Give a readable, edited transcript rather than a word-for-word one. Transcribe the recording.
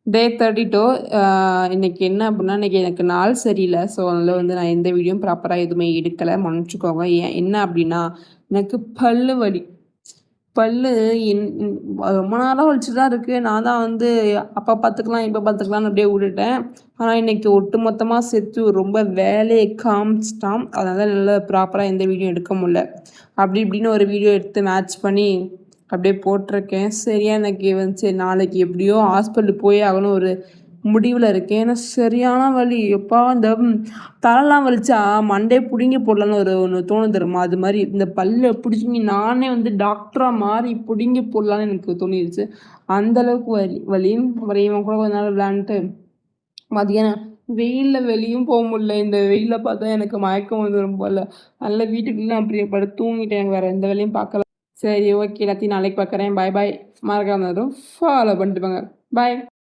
டே 32 இன்னைக்கு என்ன அப்படின்னா, இன்னைக்கு எனக்கு நாள் சரியில்ல. ஸோ, அதனால வந்து நான் எந்த வீடியோவும் ப்ராப்பரா எதுவுமே எடுக்கல. மன்னிச்சுக்கோங்க. என்ன அப்படின்னா, எனக்கு பல்லு வலி. பல்லு என் ன் ரொம்ப நாளா வலிச்சுட்டு தான் இருக்கு. நான் தான் வந்து அப்ப பார்த்துக்கலாம், இப்ப பார்த்துக்கலாம்னு அப்படியே விட்டுட்டேன். ஆனா, இன்னைக்கு ஒட்டுமொத்தமா சேர்த்து ரொம்ப வேலைய காமிச்சுட்டான். அதனால என்னால ப்ராப்பரா எந்த வீடியோ எடுக்க முடியல. அப்படி இப்படின்னு ஒரு வீடியோ எடுத்து மேட்ச் பண்ணி அப்படியே போட்டிருக்கேன். சரியா எனக்கு வந்து சரி நாளைக்கு எப்படியோ ஹாஸ்பிட்டல் போயே ஆகணும் ஒரு முடிவில் இருக்கேன். ஏன்னா சரியான வலி. எப்பா இந்த தலைலாம் வலிச்சா மண்டே பிடுங்கி போடலான்னு ஒன்று தோணும் தெரியுமா? அது மாதிரி இந்த பல்லை பிடிச்சி நானே வந்து டாக்டராக மாறி பிடுங்கி போடலான்னு எனக்கு தோணிடுச்சு. அந்தளவுக்கு வலி வலி. அப்புறம் இவன் கூட கொஞ்ச நாள் விளையாண்டுட்டு மதியானம் வெயிலில் வெளியும் போக முடியல. இந்த வெயிலில் பார்த்தா எனக்கு மயக்கம் வந்துடும் போல. நல்ல வீட்டுக்குள்ளே அப்படியே படுத்து தூங்கிட்டேன். வேறு எந்த வேலையும் பார்க்கல. சரி, ஓகே. எல்லாத்தையும் நாளைக்கு பார்க்குறேன். பாய் பாய். மறக்காம ஃபாலோ பண்ணிட்டு போங்க. பாய்.